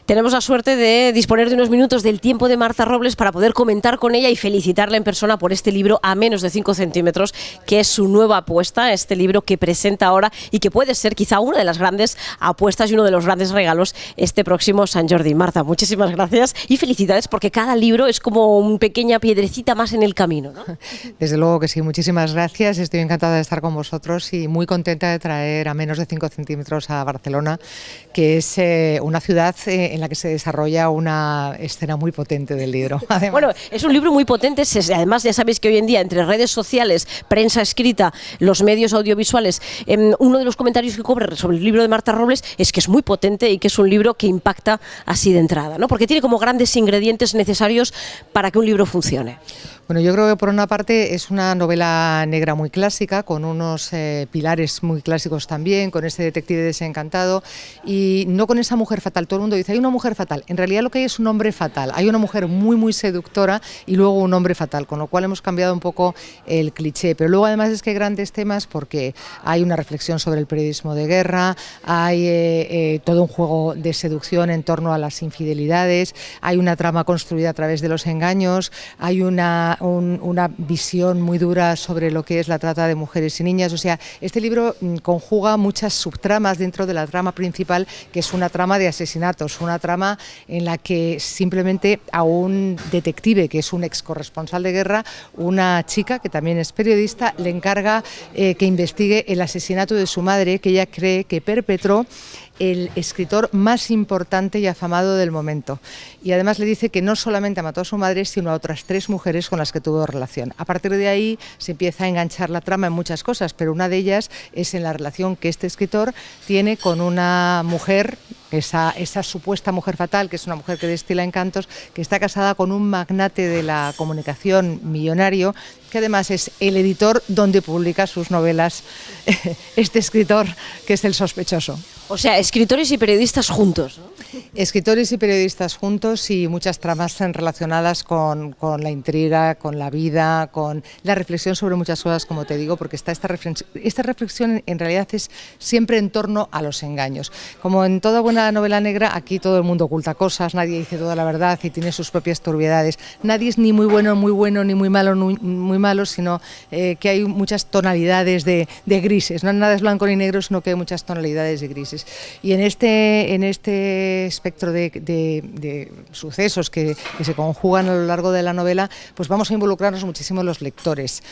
Tenemos la suerte de disponer de unos minutos del tiempo de Marta Robles para poder comentar con ella y felicitarla en persona por este libro A menos de 5 centímetros, que es su nueva apuesta, este libro que presenta ahora y que puede ser quizá una de las grandes apuestas y uno de los grandes regalos este próximo Sant Jordi. Marta, muchísimas gracias y felicidades, porque cada libro es como una pequeña piedrecita más en el camino, ¿no? Desde luego que sí, muchísimas gracias. Estoy encantada de estar con vosotros y muy contenta de traer A menos de 5 centímetros a Barcelona, que es una ciudad en la que se desarrolla una escena muy potente del libro. Además. Bueno, es un libro muy potente, además ya sabéis que hoy en día entre redes sociales, prensa escrita, los medios audiovisuales, uno de los comentarios que cobre sobre el libro de Marta Robles es que es muy potente y que es un libro que impacta así de entrada, ¿no? Porque tiene como grandes ingredientes necesarios para que un libro funcione. Bueno, yo creo que por una parte es una novela negra muy clásica, con unos pilares muy clásicos también, con ese detective desencantado y no con esa mujer fatal. Todo el mundo dice, hay una mujer fatal. En realidad lo que hay es un hombre fatal. Hay una mujer muy seductora y luego un hombre fatal, con lo cual hemos cambiado un poco el cliché. Pero luego además es que hay grandes temas porque hay una reflexión sobre el periodismo de guerra, hay todo un juego de seducción en torno a las infidelidades, hay una trama construida a través de los engaños, hay una visión muy dura sobre lo que es la trata de mujeres y niñas. O sea, este libro conjuga muchas subtramas dentro de la trama principal, que es una trama de asesinatos, una trama en la que simplemente a un detective, que es un ex corresponsal de guerra, una chica que también es periodista, le encarga que investigue el asesinato de su madre, que ella cree que perpetró el escritor más importante y afamado del momento. Y además le dice que no solamente mató a su madre, sino a otras 3 mujeres con las que tuvo relación. A partir de ahí se empieza a enganchar la trama en muchas cosas, pero una de ellas es en la relación que este escritor tiene con una mujer, esa supuesta mujer fatal, que es una mujer que destila encantos, que está casada con un magnate de la comunicación millonario, que además es el editor donde publica sus novelas, este escritor que es el sospechoso. O sea, escritores y periodistas juntos, ¿no? Escritores y periodistas juntos y muchas tramas relacionadas con la intriga, con la vida, con la reflexión sobre muchas cosas, como te digo, porque esta reflexión en realidad es siempre en torno a los engaños. Como en toda buena novela negra, aquí todo el mundo oculta cosas, nadie dice toda la verdad y tiene sus propias turbiedades. Nadie es ni muy bueno, ni muy malo, sino que hay muchas tonalidades de grises. No nada es blanco ni negro, sino que hay muchas tonalidades de grises. Y en este espectro de sucesos que se conjugan a lo largo de la novela, pues vamos a involucrarnos muchísimo los lectores,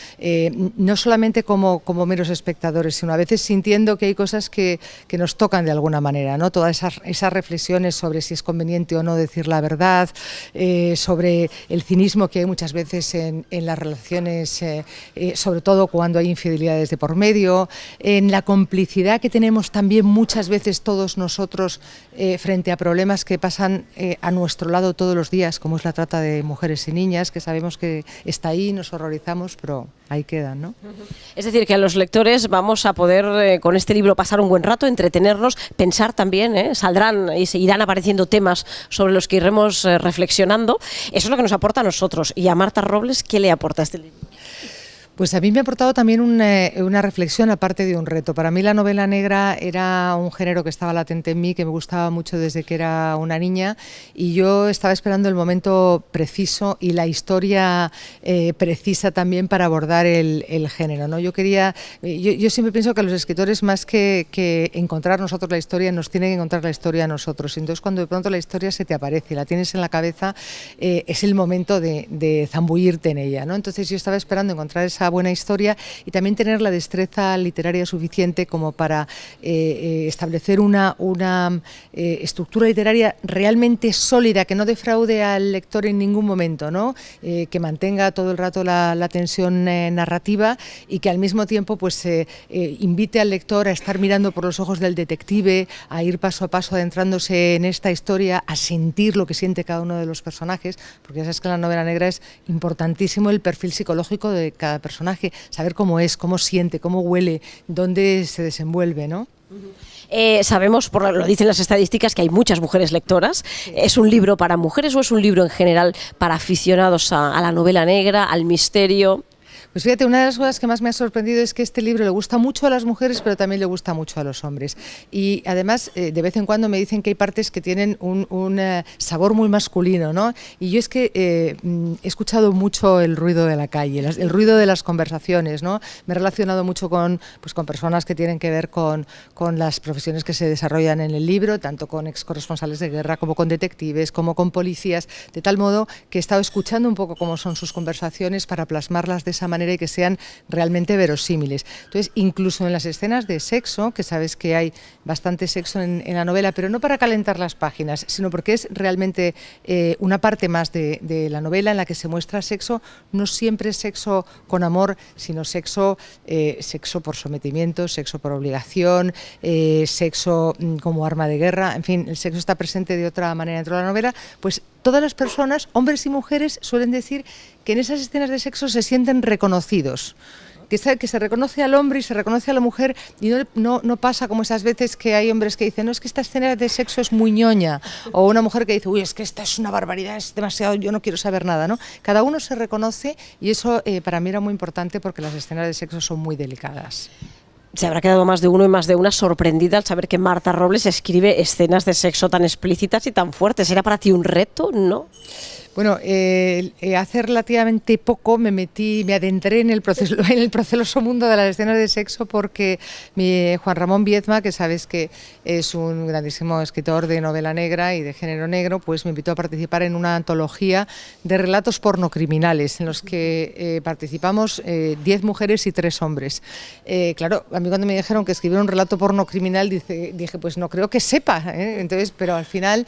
no solamente como meros espectadores, sino a veces sintiendo que hay cosas que nos tocan de alguna manera, ¿no? Todas esas reflexiones sobre si es conveniente o no decir la verdad, sobre el cinismo que hay muchas veces en las relaciones, sobre todo cuando hay infidelidades de por medio, en la complicidad que tenemos también muchas veces todos nosotros frente a problemas que pasan a nuestro lado todos los días, como es la trata de mujeres y niñas, que sabemos que está ahí, nos horrorizamos, pero ahí quedan, ¿no? Es decir, que a los lectores vamos a poder con este libro pasar un buen rato, entretenernos, pensar también, saldrán y seguirán apareciendo temas sobre los que iremos reflexionando. Eso es lo que nos aporta a nosotros. Y a Marta Robles, ¿qué le aporta este libro? Pues a mí me ha aportado también una reflexión, aparte de un reto. Para mí la novela negra era un género que estaba latente en mí, que me gustaba mucho desde que era una niña, y yo estaba esperando el momento preciso y la historia precisa también para abordar el género, ¿no? Yo siempre pienso que los escritores, más que encontrar nosotros la historia, nos tienen que encontrar la historia a nosotros. Entonces, cuando de pronto la historia se te aparece, la tienes en la cabeza, es el momento de zambullirte en ella, ¿no? Entonces yo estaba esperando encontrar esa buena historia y también tener la destreza literaria suficiente como para establecer una estructura literaria realmente sólida, que no defraude al lector en ningún momento, ¿no? Que mantenga todo el rato la tensión narrativa y que al mismo tiempo pues invite al lector a estar mirando por los ojos del detective, a ir paso a paso adentrándose en esta historia, a sentir lo que siente cada uno de los personajes, porque ya sabes que en la novela negra es importantísimo el perfil psicológico de cada personaje, saber cómo es, cómo siente, cómo huele, dónde se desenvuelve, ¿no? Sabemos, lo dicen las estadísticas, que hay muchas mujeres lectoras. ¿Es un libro para mujeres o es un libro en general para aficionados a la novela negra, al misterio? Pues fíjate, una de las cosas que más me ha sorprendido es que este libro le gusta mucho a las mujeres, pero también le gusta mucho a los hombres. Y además, de vez en cuando me dicen que hay partes que tienen un sabor muy masculino, ¿no? Y yo es que he escuchado mucho el ruido de la calle, el ruido de las conversaciones, ¿no? Me he relacionado mucho con personas que tienen que ver con las profesiones que se desarrollan en el libro, tanto con ex corresponsales de guerra como con detectives, como con policías, de tal modo que he estado escuchando un poco cómo son sus conversaciones para plasmarlas de esa manera y que sean realmente verosímiles. Entonces, incluso en las escenas de sexo, que sabes que hay bastante sexo en la novela, pero no para calentar las páginas, sino porque es realmente una parte más de la novela en la que se muestra sexo, no siempre sexo con amor, sino sexo por sometimiento, sexo por obligación, sexo como arma de guerra, en fin, el sexo está presente de otra manera dentro de la novela, pues todas las personas, hombres y mujeres, suelen decir que en esas escenas de sexo se sienten reconocidos. Que se reconoce al hombre y se reconoce a la mujer y no pasa como esas veces que hay hombres que dicen no, es que esta escena de sexo es muy ñoña, o una mujer que dice uy, es que esta es una barbaridad, es demasiado, yo no quiero saber nada, ¿no? Cada uno se reconoce y eso para mí era muy importante porque las escenas de sexo son muy delicadas. Se habrá quedado más de uno y más de una sorprendida al saber que Marta Robles escribe escenas de sexo tan explícitas y tan fuertes. ¿Era para ti un reto, no? Bueno, hace relativamente poco me adentré en el proceloso mundo de las escenas de sexo porque Juan Ramón Biedma, que sabes que es un grandísimo escritor de novela negra y de género negro, pues me invitó a participar en una antología de relatos pornocriminales en los que participamos 10 mujeres y 3 hombres. Claro, a mí cuando me dijeron que escribir un relato pornocriminal dije pues no creo que sepa, entonces, pero al final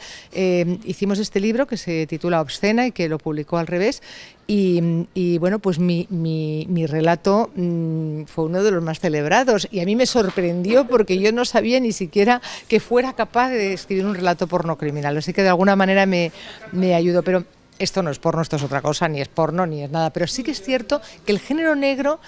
hicimos este libro que se titula Obscena y que lo publicó Al Revés y bueno, pues mi relato fue uno de los más celebrados y a mí me sorprendió porque yo no sabía ni siquiera que fuera capaz de escribir un relato pornocriminal, así que de alguna manera me ayudó, pero esto no es porno, esto es otra cosa, ni es porno, ni es nada, pero sí que es cierto que el género negro,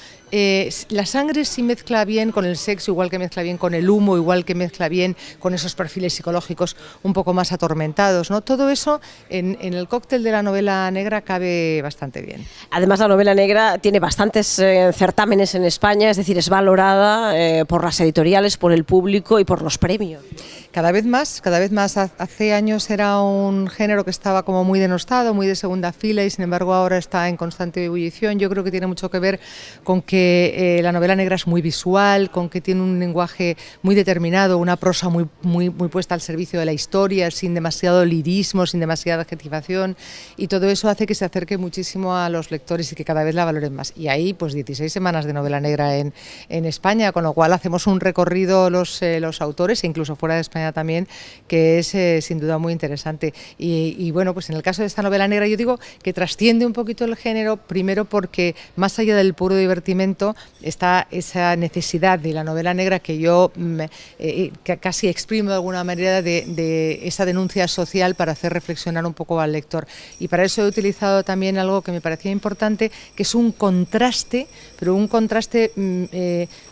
la sangre sí mezcla bien con el sexo, igual que mezcla bien con el humo, igual que mezcla bien con esos perfiles psicológicos un poco más atormentados, ¿no? Todo eso en el cóctel de la novela negra cabe bastante bien. Además, la novela negra tiene bastantes certámenes en España, es decir, es valorada por las editoriales, por el público y por los premios. Cada vez más. Hace años era un género que estaba como muy denostado, muy de segunda fila y sin embargo ahora está en constante ebullición. Yo creo que tiene mucho que ver con que la novela negra es muy visual, con que tiene un lenguaje muy determinado, una prosa muy puesta al servicio de la historia, sin demasiado lirismo, sin demasiada adjetivación y todo eso hace que se acerque muchísimo a los lectores y que cada vez la valoren más. Y ahí pues 16 semanas de novela negra en España, con lo cual hacemos un recorrido los autores e incluso fuera de España también, que es sin duda muy interesante. Y bueno, pues en el caso de esta novela negra yo digo que trasciende un poquito el género, primero porque más allá del puro divertimento está esa necesidad de la novela negra que yo que casi exprimo de alguna manera de esa denuncia social para hacer reflexionar un poco al lector. Y para eso he utilizado también algo que me parecía importante, que es un contraste, pero un contraste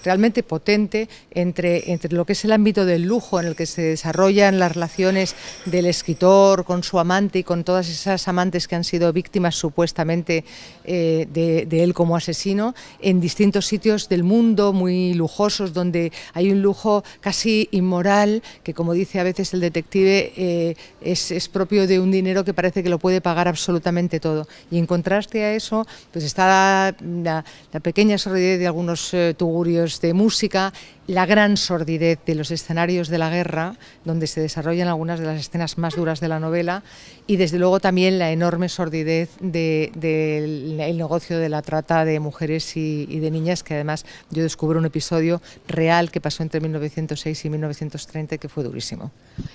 realmente potente entre lo que es el ámbito del lujo en el que se desarrollan las relaciones del escritor con su amante y con todas esas amantes que han sido víctimas supuestamente de él como asesino en distintos sitios del mundo muy lujosos donde hay un lujo casi inmoral que, como dice a veces el detective, es propio de un dinero que parece que lo puede pagar absolutamente todo. Y en contraste a eso pues está la pequeña sordidez de algunos tugurios de música, la gran sordidez de los escenarios de la guerra, donde se desarrollan algunas de las escenas más duras de la novela, y desde luego también la enorme sordidez del negocio de la trata de mujeres y de niñas, que además yo descubro un episodio real que pasó entre 1906 y 1930 que fue durísimo.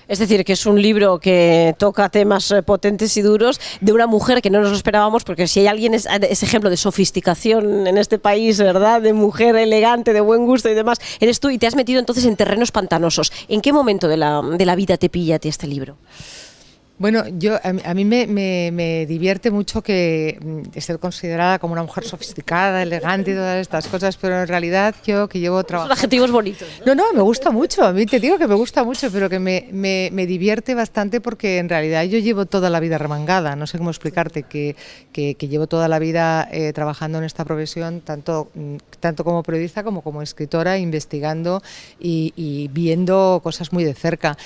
Es decir, que es un libro que toca temas potentes y duros de una mujer que no nos lo esperábamos, porque si hay alguien es ejemplo de sofisticación en este país, ¿verdad?, de mujer elegante, de buen gusto y demás, eres tú, y te has metido entonces en terrenos pantanosos. ¿En qué momento de la vida te pilla a ti este libro? Bueno, a mí me divierte mucho que ser considerada como una mujer sofisticada, elegante y todas estas cosas, pero en realidad yo que llevo Son trabajando... adjetivos bonitos, ¿no? No, me gusta mucho, a mí te digo que me gusta mucho, pero que me divierte bastante porque en realidad yo llevo toda la vida remangada, no sé cómo explicarte, que llevo toda la vida trabajando en esta profesión, tanto como periodista como escritora, investigando y viendo cosas muy de cerca.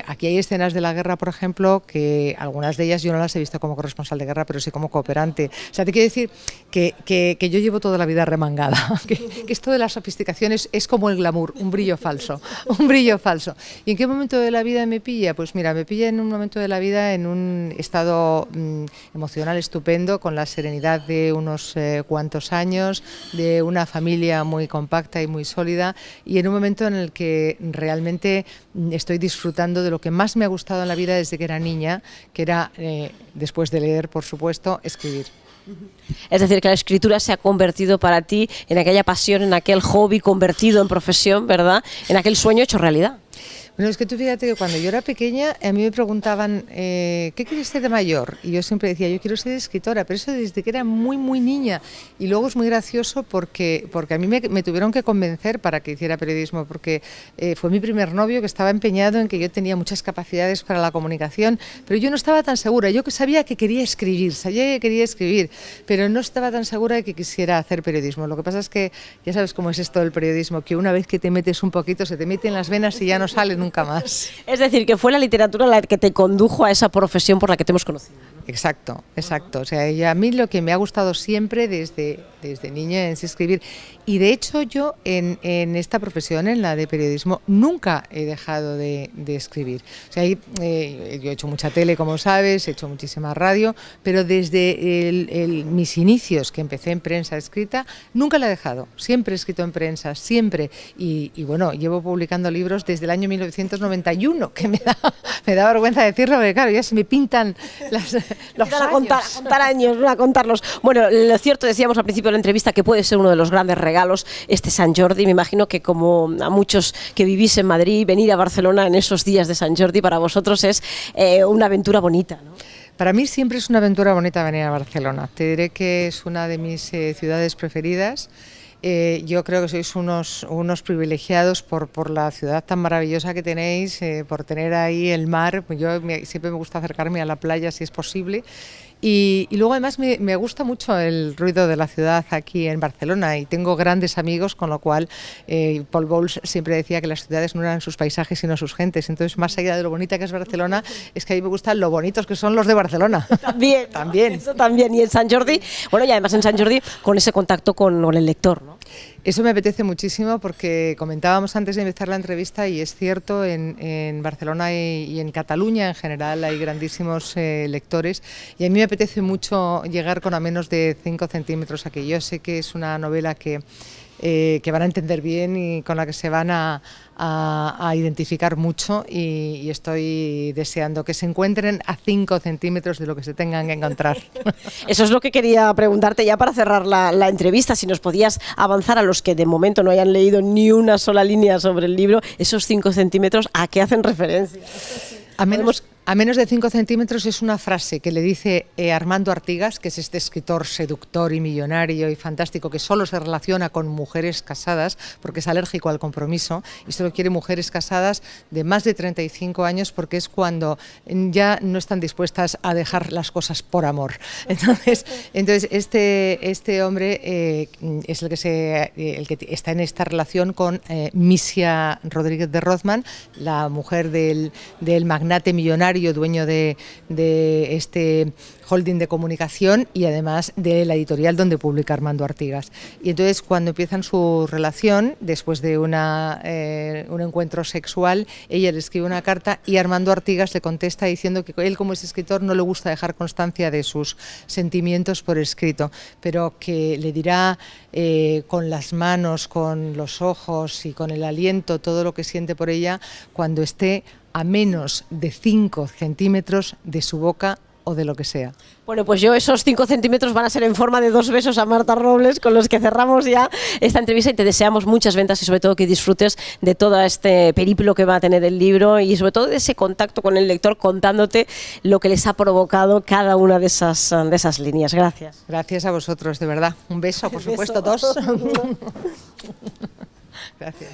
Aquí hay escenas de la guerra, por ejemplo, que algunas de ellas yo no las he visto como corresponsal de guerra, pero sí como cooperante. O sea, te quiero decir que yo llevo toda la vida remangada, que esto de la sofisticación es como el glamour, un brillo falso, un brillo falso. ¿Y en qué momento de la vida me pilla? Pues mira, me pilla en un momento de la vida en un estado emocional estupendo, con la serenidad de unos cuantos años, de una familia muy compacta y muy sólida, y en un momento en el que realmente estoy disfrutando de lo que más me ha gustado en la vida desde que era niña, que era, después de leer, por supuesto, escribir. Es decir, que la escritura se ha convertido para ti en aquella pasión, en aquel hobby convertido en profesión, ¿verdad? En aquel sueño hecho realidad. Bueno, es que tú fíjate que cuando yo era pequeña a mí me preguntaban ¿qué quieres ser de mayor? Y yo siempre decía, yo quiero ser escritora, pero eso desde que era muy, muy niña. Y luego es muy gracioso porque a mí me tuvieron que convencer para que hiciera periodismo, porque fue mi primer novio que estaba empeñado en que yo tenía muchas capacidades para la comunicación, pero yo no estaba tan segura. Yo que sabía que quería escribir, pero no estaba tan segura de que quisiera hacer periodismo. Lo que pasa es que ya sabes cómo es esto del periodismo, que una vez que te metes un poquito se te mete en las venas y ya no sale nunca más. Es decir, que fue la literatura la que te condujo a esa profesión por la que te hemos conocido, ¿no? Exacto. O sea, a mí lo que me ha gustado siempre desde niña es escribir. Y de hecho yo en esta profesión, en la de periodismo, nunca he dejado de escribir. O sea, yo he hecho mucha tele, como sabes, he hecho muchísima radio, pero desde mis inicios, que empecé en prensa escrita, nunca la he dejado. Siempre he escrito en prensa, siempre. Y bueno, llevo publicando libros desde el año 1991, que me da vergüenza decirlo, porque claro, ya se me pintan los años. A contar años, no a contarlos. Bueno, lo cierto, decíamos al principio de la entrevista, que puede ser uno de los grandes regalos este Sant Jordi. Me imagino que como a muchos que vivís en Madrid, venir a Barcelona en esos días de Sant Jordi para vosotros es una aventura bonita, ¿no? Para mí siempre es una aventura bonita venir a Barcelona. Te diré que es una de mis ciudades preferidas. Yo creo que sois unos privilegiados por la ciudad tan maravillosa que tenéis, por tener ahí el mar. Siempre me gusta acercarme a la playa si es posible. Y luego además me gusta mucho el ruido de la ciudad aquí en Barcelona y tengo grandes amigos, con lo cual Paul Bowles siempre decía que las ciudades no eran sus paisajes sino sus gentes. Entonces, más allá de lo bonita que es Barcelona, es que a mí me gustan lo bonitos que son los de Barcelona. También, también. Eso también. Y en Sant Jordi, bueno, y además en Sant Jordi con ese contacto con el lector, ¿no? Eso me apetece muchísimo porque comentábamos antes de empezar la entrevista y es cierto, en Barcelona y en Cataluña en general hay grandísimos lectores y a mí me apetece mucho llegar con a menos de 5 centímetros aquí. Yo sé que es una novela que van a entender bien y con la que se van a identificar mucho y estoy deseando que se encuentren a 5 centímetros de lo que se tengan que encontrar. Eso es lo que quería preguntarte ya para cerrar la entrevista, si nos podías avanzar a los que de momento no hayan leído ni una sola línea sobre el libro, esos 5 centímetros, ¿a qué hacen referencia? A menos de 5 centímetros es una frase que le dice Armando Artigas, que es este escritor seductor y millonario y fantástico que solo se relaciona con mujeres casadas porque es alérgico al compromiso y solo quiere mujeres casadas de más de 35 años porque es cuando ya no están dispuestas a dejar las cosas por amor. Entonces este hombre es el que está en esta relación con Misia Rodríguez de Rothman, la mujer del magnate millonario, dueño de este holding de comunicación y además de la editorial donde publica Armando Artigas. Y entonces cuando empiezan su relación, después de un encuentro sexual, ella le escribe una carta y Armando Artigas le contesta diciendo que él, como es escritor, no le gusta dejar constancia de sus sentimientos por escrito, pero que le dirá con las manos, con los ojos y con el aliento todo lo que siente por ella cuando esté a menos de 5 centímetros de su boca o de lo que sea. Bueno, pues yo esos 5 centímetros van a ser en forma de 2 besos a Marta Robles, con los que cerramos ya esta entrevista y te deseamos muchas ventas y sobre todo que disfrutes de todo este periplo que va a tener el libro y sobre todo de ese contacto con el lector contándote lo que les ha provocado cada una de esas líneas. Gracias. Gracias a vosotros, de verdad. Un beso, por supuesto, 2. Gracias.